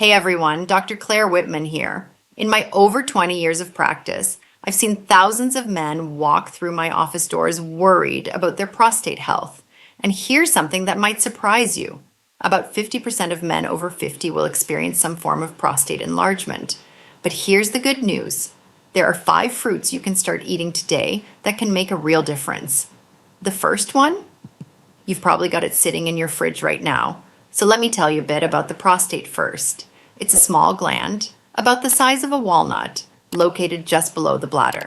Hey everyone, Dr. Claire Whitman here. In my over 20 years of practice, I've seen thousands of men walk through my office doors worried about their prostate health. And here's something that might surprise you. About 50% of men over 50 will experience some form of prostate enlargement. But here's the good news. There are 5 fruits you can start eating today that can make a real difference. The first one? You've probably got it sitting in your fridge right now. So let me tell you a bit about the prostate first. It's a small gland, about the size of a walnut, located just below the bladder.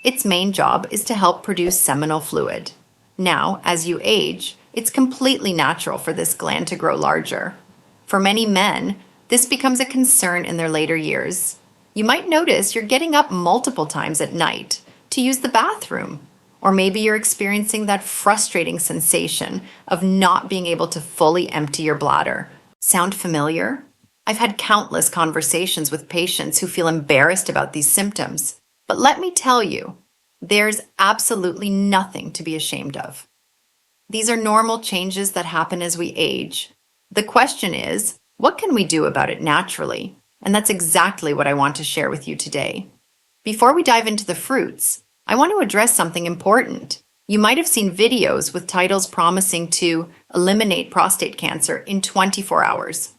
Its main job is to help produce seminal fluid. Now, as you age, it's completely natural for this gland to grow larger. For many men, this becomes a concern in their later years. You might notice you're getting up multiple times at night to use the bathroom, or maybe you're experiencing that frustrating sensation of not being able to fully empty your bladder. Sound familiar? I've had countless conversations with patients who feel embarrassed about these symptoms. But let me tell you, there's absolutely nothing to be ashamed of. These are normal changes that happen as we age. The question is, what can we do about it naturally? And that's exactly what I want to share with you today. Before we dive into the fruits, I want to address something important. You might have seen videos with titles promising to eliminate prostate cancer in 24 hours.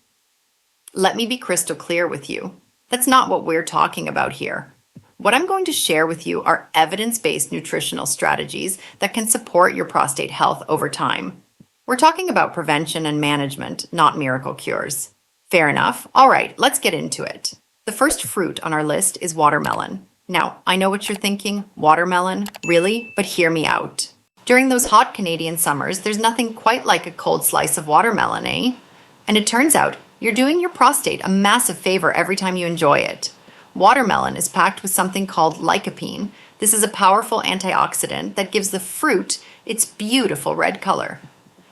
Let me be crystal clear with you. That's not what we're talking about here. What I'm going to share with you are evidence-based nutritional strategies that can support your prostate health over time. We're talking about prevention and management, not miracle cures. Fair enough. All right, let's get into it. The first fruit on our list is watermelon. Now, I know what you're thinking. Watermelon? Really? But hear me out. During those hot Canadian summers, there's nothing quite like a cold slice of watermelon, eh? And it turns out you're doing your prostate a massive favor every time you enjoy it. Watermelon is packed with something called lycopene. This is a powerful antioxidant that gives the fruit its beautiful red color.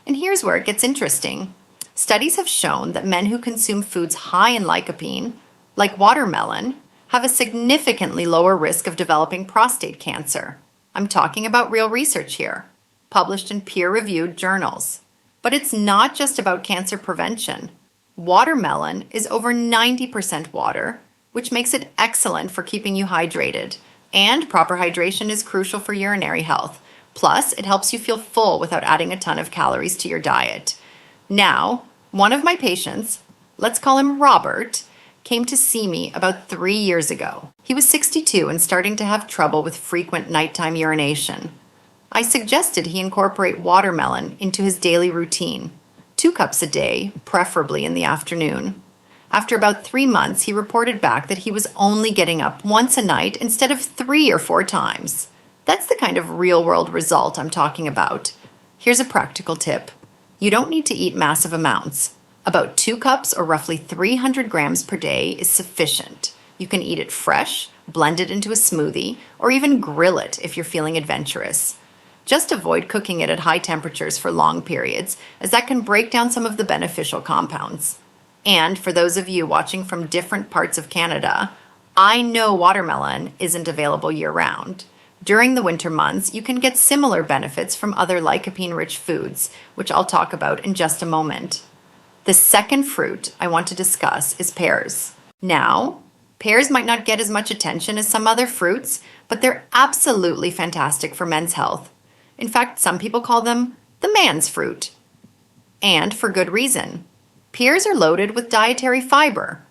And here's where it gets interesting. Studies have shown that men who consume foods high in lycopene, like watermelon, have a significantly lower risk of developing prostate cancer. I'm talking about real research here, published in peer-reviewed journals. But it's not just about cancer prevention. Watermelon is over 90% water, which makes it excellent for keeping you hydrated. And proper hydration is crucial for urinary health. Plus, it helps you feel full without adding a ton of calories to your diet. Now, one of my patients, let's call him Robert, came to see me about 3 years ago. He was 62 and starting to have trouble with frequent nighttime urination. I suggested he incorporate watermelon into his daily routine. 2 cups a day, preferably in the afternoon. After about 3 months, he reported back that he was only getting up once a night instead of 3 or 4 times. That's the kind of real-world result I'm talking about. Here's a practical tip. You don't need to eat massive amounts. About 2 cups or roughly 300 grams per day is sufficient. You can eat it fresh, blend it into a smoothie, or even grill it if you're feeling adventurous. Just avoid cooking it at high temperatures for long periods, as that can break down some of the beneficial compounds. And for those of you watching from different parts of Canada, I know watermelon isn't available year-round. During the winter months, you can get similar benefits from other lycopene-rich foods, which I'll talk about in just a moment. The second fruit I want to discuss is pears. Now, pears might not get as much attention as some other fruits, but they're absolutely fantastic for men's health. In fact, some people call them the man's fruit. And for good reason. Pears are loaded with dietary fiber.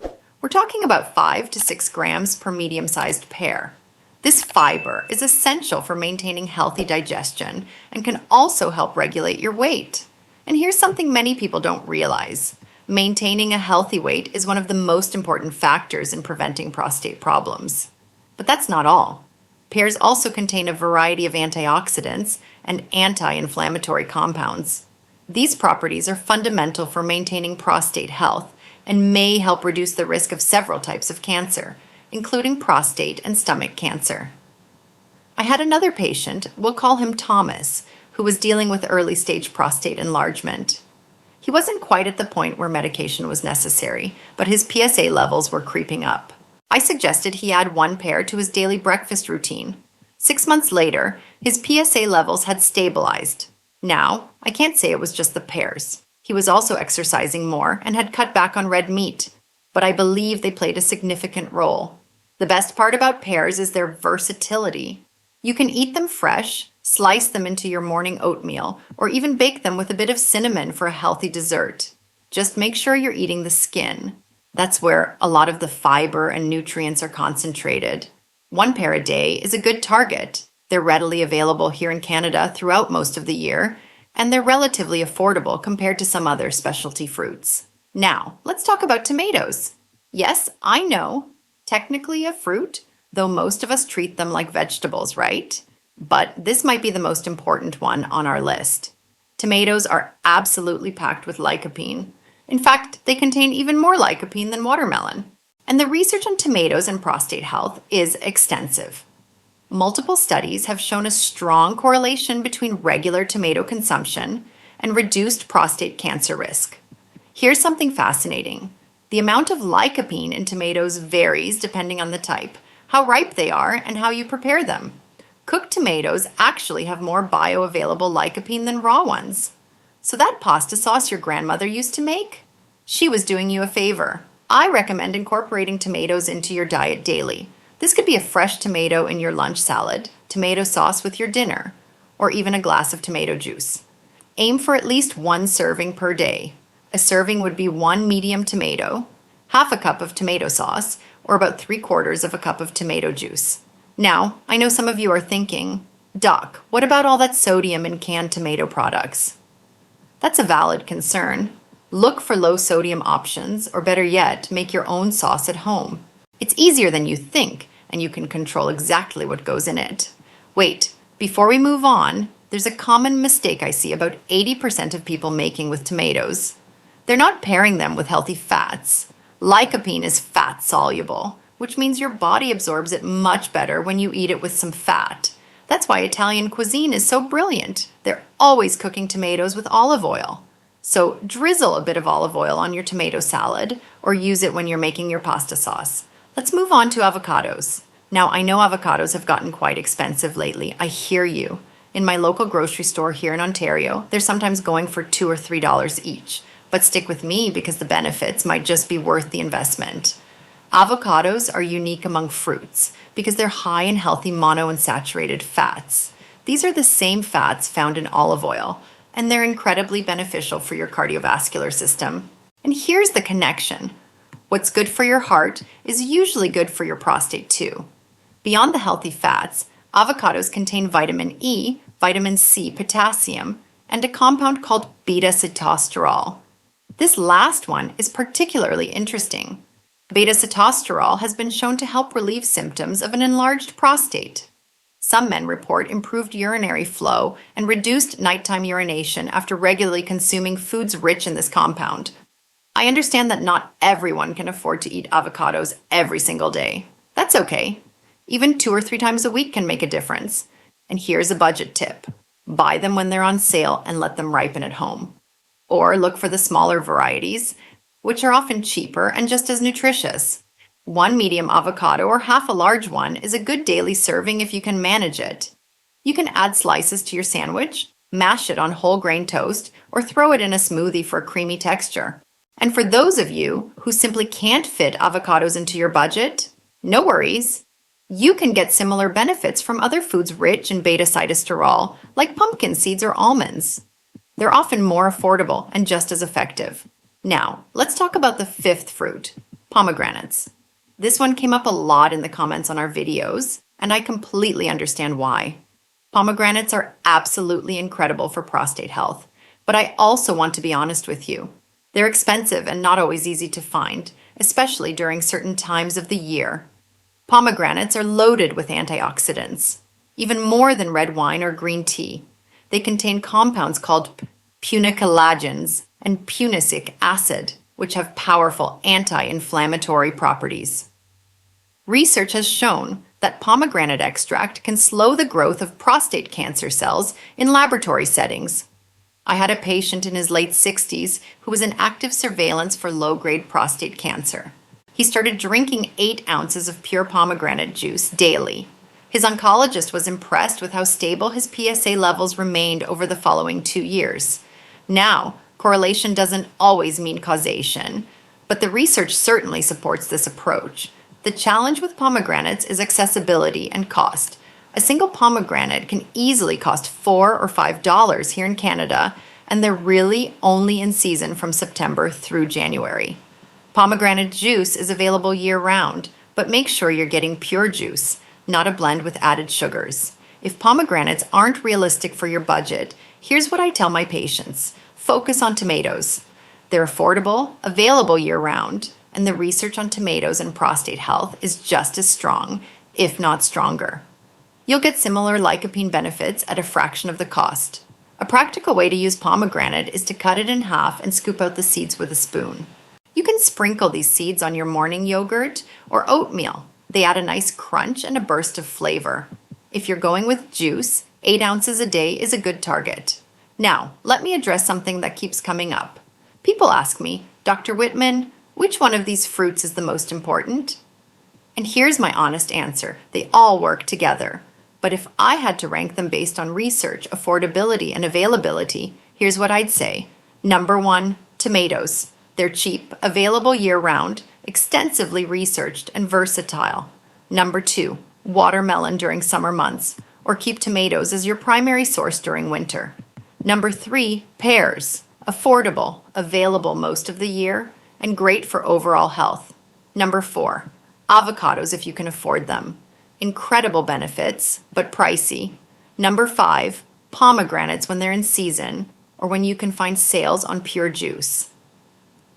We're talking about 5 to 6 grams per medium-sized pear. This fiber is essential for maintaining healthy digestion and can also help regulate your weight. And here's something many people don't realize. Maintaining a healthy weight is one of the most important factors in preventing prostate problems. But that's not all. Pears also contain a variety of antioxidants and anti-inflammatory compounds. These properties are fundamental for maintaining prostate health and may help reduce the risk of several types of cancer, including prostate and stomach cancer. I had another patient, we'll call him Thomas, who was dealing with early-stage prostate enlargement. He wasn't quite at the point where medication was necessary, but his PSA levels were creeping up. I suggested he add 1 pear to his daily breakfast routine. 6 months later, his PSA levels had stabilized. Now, I can't say it was just the pears. He was also exercising more and had cut back on red meat. but I believe they played a significant role. The best part about pears is their versatility. You can eat them fresh, slice them into your morning oatmeal, or even bake them with a bit of cinnamon for a healthy dessert. Just make sure you're eating the skin. That's where a lot of the fiber and nutrients are concentrated. One pear a day is a good target. They're readily available here in Canada throughout most of the year, and they're relatively affordable compared to some other specialty fruits. Now, let's talk about tomatoes. Yes, I know, technically a fruit, though most of us treat them like vegetables, right? But this might be the most important one on our list. Tomatoes are absolutely packed with lycopene. In fact, they contain even more lycopene than watermelon. And the research on tomatoes and prostate health is extensive. Multiple studies have shown a strong correlation between regular tomato consumption and reduced prostate cancer risk. Here's something fascinating. The amount of lycopene in tomatoes varies depending on the type, how ripe they are, and how you prepare them. Cooked tomatoes actually have more bioavailable lycopene than raw ones. So that pasta sauce your grandmother used to make? She was doing you a favor. I recommend incorporating tomatoes into your diet daily. This could be a fresh tomato in your lunch salad, tomato sauce with your dinner, or even a glass of tomato juice. Aim for at least one serving per day. A serving would be one medium tomato, half a cup of tomato sauce, or about 3/4 of a cup of tomato juice. Now, I know some of you are thinking, Doc, what about all that sodium in canned tomato products? That's a valid concern. Look for low sodium options, or better yet, make your own sauce at home. It's easier than you think, and you can control exactly what goes in it. Wait, before we move on, there's a common mistake I see about 80% of people making with tomatoes. They're not pairing them with healthy fats. Lycopene is fat soluble, which means your body absorbs it much better when you eat it with some fat. That's why Italian cuisine is so brilliant. They're always cooking tomatoes with olive oil. So drizzle a bit of olive oil on your tomato salad, or use it when you're making your pasta sauce. Let's move on to avocados. Now, I know avocados have gotten quite expensive lately. I hear you. In my local grocery store here in Ontario, they're sometimes going for $2 or $3 each. But stick with me because the benefits might just be worth the investment. Avocados are unique among fruits because they're high in healthy monounsaturated fats. These are the same fats found in olive oil, and they're incredibly beneficial for your cardiovascular system. And here's the connection. What's good for your heart is usually good for your prostate too. Beyond the healthy fats, avocados contain vitamin E, vitamin C, potassium, and a compound called beta-sitosterol. This last one is particularly interesting. Beta-sitosterol has been shown to help relieve symptoms of an enlarged prostate. Some men report improved urinary flow and reduced nighttime urination after regularly consuming foods rich in this compound. I understand that not everyone can afford to eat avocados every single day. That's okay. Even 2 or 3 times a week can make a difference. And here's a budget tip. Buy them when they're on sale and let them ripen at home. Or look for the smaller varieties, which are often cheaper and just as nutritious. One medium avocado or half a large one is a good daily serving if you can manage it. You can add slices to your sandwich, mash it on whole grain toast, or throw it in a smoothie for a creamy texture. And for those of you who simply can't fit avocados into your budget, no worries. You can get similar benefits from other foods rich in beta-sitosterol, like pumpkin seeds or almonds. They're often more affordable and just as effective. Now, let's talk about the 5th fruit, pomegranates. This one came up a lot in the comments on our videos, and I completely understand why. Pomegranates are absolutely incredible for prostate health, but I also want to be honest with you. They're expensive and not always easy to find, especially during certain times of the year. Pomegranates are loaded with antioxidants, even more than red wine or green tea. They contain compounds called punicalagins and punicic acid, which have powerful anti-inflammatory properties. Research has shown that pomegranate extract can slow the growth of prostate cancer cells in laboratory settings. I had a patient in his late 60s who was in active surveillance for low-grade prostate cancer. He started drinking 8 ounces of pure pomegranate juice daily. His oncologist was impressed with how stable his PSA levels remained over the following 2 years. Now, correlation doesn't always mean causation, But the research certainly supports this approach. The challenge with pomegranates is accessibility and cost. A single pomegranate can easily cost $4 or $5 here in Canada, and they're really only in season from September through January. Pomegranate juice is available year-round, but make sure you're getting pure juice, not a blend with added sugars. If pomegranates aren't realistic for your budget, here's what I tell my patients. Focus on tomatoes. They're affordable, available year-round, and the research on tomatoes and prostate health is just as strong, if not stronger. You'll get similar lycopene benefits at a fraction of the cost. A practical way to use pomegranate is to cut it in half and scoop out the seeds with a spoon. You can sprinkle these seeds on your morning yogurt or oatmeal. They add a nice crunch and a burst of flavor. If you're going with juice, 8 ounces a day is a good target. Now, let me address something that keeps coming up. People ask me, Dr. Whitman, which one of these fruits is the most important? And here's my honest answer. They all work together. But if I had to rank them based on research, affordability, and availability, here's what I'd say. Number 1, tomatoes. They're cheap, available year-round, extensively researched, and versatile. Number 2, watermelon during summer months, or keep tomatoes as your primary source during winter. Number 3, pears. Affordable, available most of the year, and great for overall health. Number 4, avocados if you can afford them. Incredible benefits, but pricey. Number 5, pomegranates when they're in season, or when you can find sales on pure juice.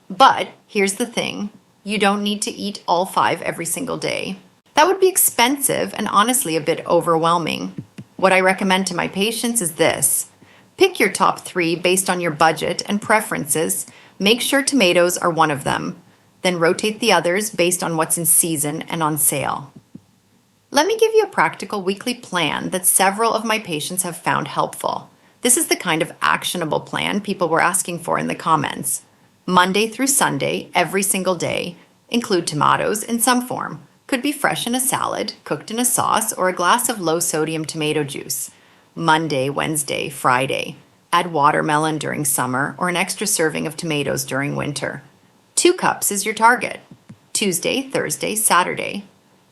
But here's the thing, you don't need to eat all 5 every single day. That would be expensive and honestly a bit overwhelming. What I recommend to my patients is this. Pick your top 3 based on your budget and preferences. Make sure tomatoes are one of them. Then rotate the others based on what's in season and on sale. Let me give you a practical weekly plan that several of my patients have found helpful. This is the kind of actionable plan people were asking for in the comments. Monday through Sunday, every single day, include tomatoes in some form. Could be fresh in a salad, cooked in a sauce, or a glass of low-sodium tomato juice. Monday, Wednesday, Friday. Add watermelon during summer or an extra serving of tomatoes during winter. 2 cups is your target. Tuesday, Thursday, Saturday.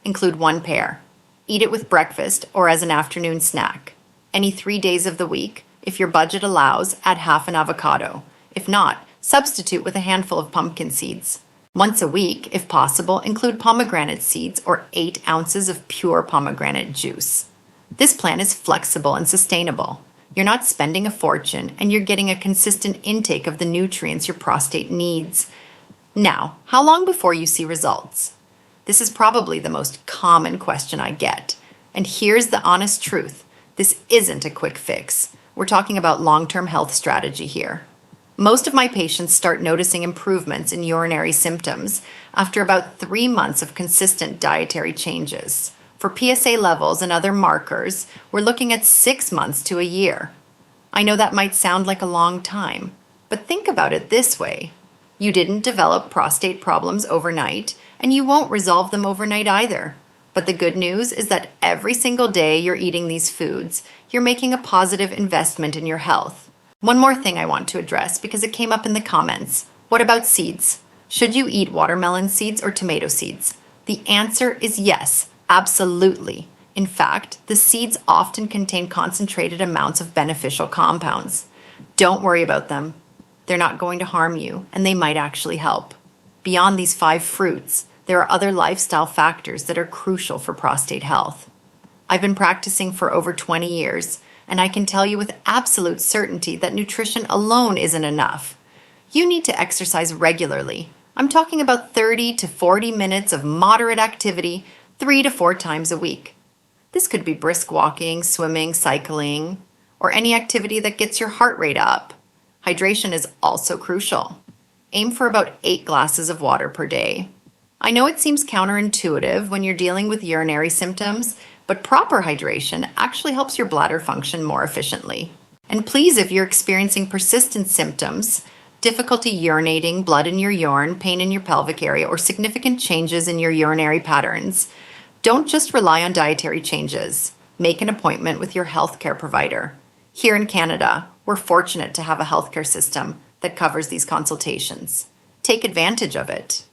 Include 1 pear. Eat it with breakfast or as an afternoon snack. Any 3 days of the week, if your budget allows, add half an avocado. If not, substitute with a handful of pumpkin seeds. Once a week, if possible, include pomegranate seeds or 8 ounces of pure pomegranate juice. This plan is flexible and sustainable. You're not spending a fortune, and you're getting a consistent intake of the nutrients your prostate needs. Now, how long before you see results? This is probably the most common question I get. And here's the honest truth. This isn't a quick fix. We're talking about long-term health strategy here. Most of my patients start noticing improvements in urinary symptoms after about 3 months of consistent dietary changes. For PSA levels and other markers, we're looking at 6 months to a year. I know that might sound like a long time, but think about it this way. You didn't develop prostate problems overnight, and you won't resolve them overnight either. But the good news is that every single day you're eating these foods, you're making a positive investment in your health. One more thing I want to address because it came up in the comments. What about seeds? Should you eat watermelon seeds or tomato seeds? The answer is yes. Absolutely. In fact, the seeds often contain concentrated amounts of beneficial compounds. Don't worry about them. They're not going to harm you, and they might actually help. Beyond these 5 fruits, there are other lifestyle factors that are crucial for prostate health. I've been practicing for over 20 years, and I can tell you with absolute certainty that nutrition alone isn't enough. You need to exercise regularly. I'm talking about 30 to 40 minutes of moderate activity 3 to 4 times a week. This could be brisk walking, swimming, cycling, or any activity that gets your heart rate up. Hydration is also crucial. Aim for about 8 glasses of water per day. I know it seems counterintuitive when you're dealing with urinary symptoms, but proper hydration actually helps your bladder function more efficiently. And please, if you're experiencing persistent symptoms, difficulty urinating, blood in your urine, pain in your pelvic area, or significant changes in your urinary patterns, don't just rely on dietary changes. Make an appointment with your healthcare provider. Here in Canada, we're fortunate to have a healthcare system that covers these consultations. take advantage of it.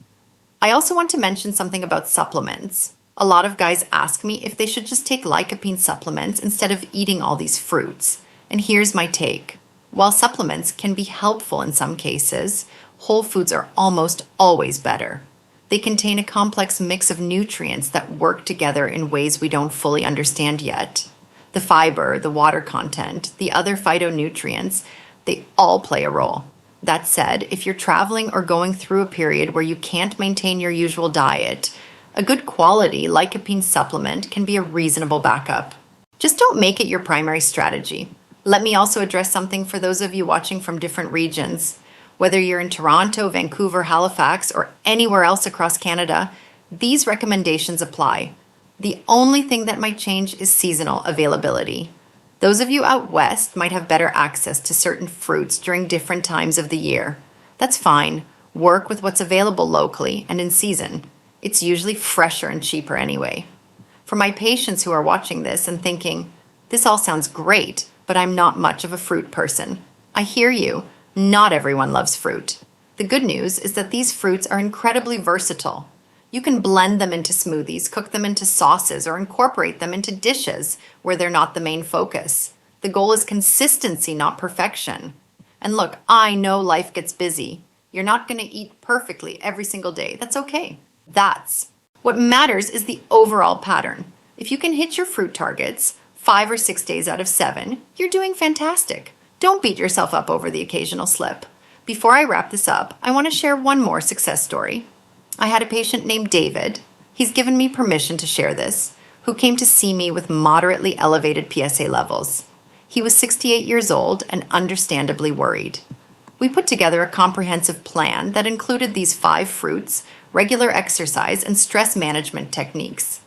I also want to mention something about supplements. A lot of guys ask me if they should just take lycopene supplements instead of eating all these fruits. And here's my take. While supplements can be helpful in some cases, whole foods are almost always better. They contain a complex mix of nutrients that work together in ways we don't fully understand yet. The fiber, the water content, the other phytonutrients, they all play a role. That said, if you're traveling or going through a period where you can't maintain your usual diet, a good quality lycopene supplement can be a reasonable backup. Just don't make it your primary strategy. Let me also address something for those of you watching from different regions. Whether you're in Toronto, Vancouver, Halifax, or anywhere else across Canada, these recommendations apply. The only thing that might change is seasonal availability. Those of you out west might have better access to certain fruits during different times of the year. That's fine. Work with what's available locally and in season. It's usually fresher and cheaper anyway. For my patients who are watching this and thinking, this all sounds great, but I'm not much of a fruit person. I hear you. Not everyone loves fruit. The good news is that these fruits are incredibly versatile. You can blend them into smoothies, cook them into sauces, or incorporate them into dishes where they're not the main focus. The goal is consistency, not perfection. And look, I know life gets busy. You're not going to eat perfectly every single day. That's okay. What matters is the overall pattern. If you can hit your fruit targets 5 or 6 days out of 7, you're doing fantastic. Don't beat yourself up over the occasional slip. Before I wrap this up, I want to share one more success story. I had a patient named David. He's given me permission to share this, who came to see me with moderately elevated PSA levels. He was 68 years old and understandably worried. We put together a comprehensive plan that included these 5 fruits, regular exercise, and stress management techniques.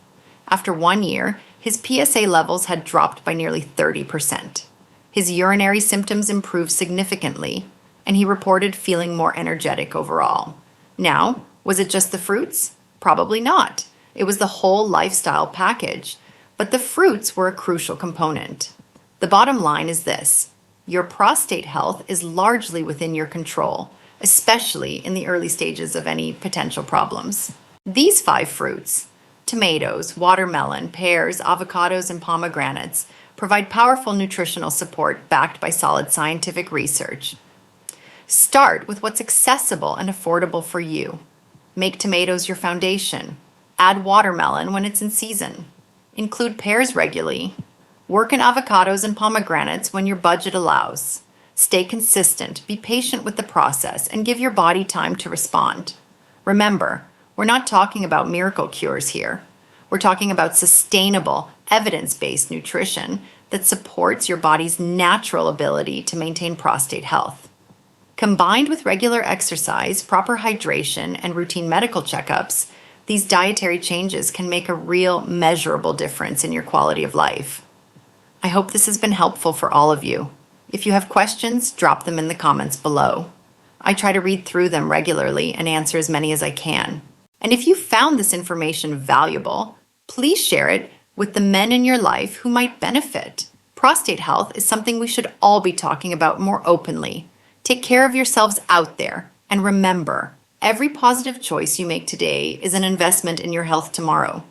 After 1 year, his PSA levels had dropped by nearly 30%. His urinary symptoms improved significantly, and he reported feeling more energetic overall. Now, was it just the fruits? Probably not. It was the whole lifestyle package, but the fruits were a crucial component. The bottom line is this: your prostate health is largely within your control, especially in the early stages of any potential problems. These 5 fruits, tomatoes, watermelon, pears, avocados, and pomegranates, provide powerful nutritional support backed by solid scientific research. Start with what's accessible and affordable for you. Make tomatoes your foundation. Add watermelon when it's in season. Include pears regularly. Work in avocados and pomegranates when your budget allows. Stay consistent, be patient with the process, and give your body time to respond. Remember, we're not talking about miracle cures here. We're talking about sustainable, evidence-based nutrition that supports your body's natural ability to maintain prostate health. Combined with regular exercise, proper hydration, and routine medical checkups, these dietary changes can make a real, measurable difference in your quality of life. I hope this has been helpful for all of you. If you have questions, drop them in the comments below. I try to read through them regularly and answer as many as I can. And if you found this information valuable, please share it with the men in your life who might benefit. Prostate health is something we should all be talking about more openly. Take care of yourselves out there, and remember, every positive choice you make today is an investment in your health tomorrow.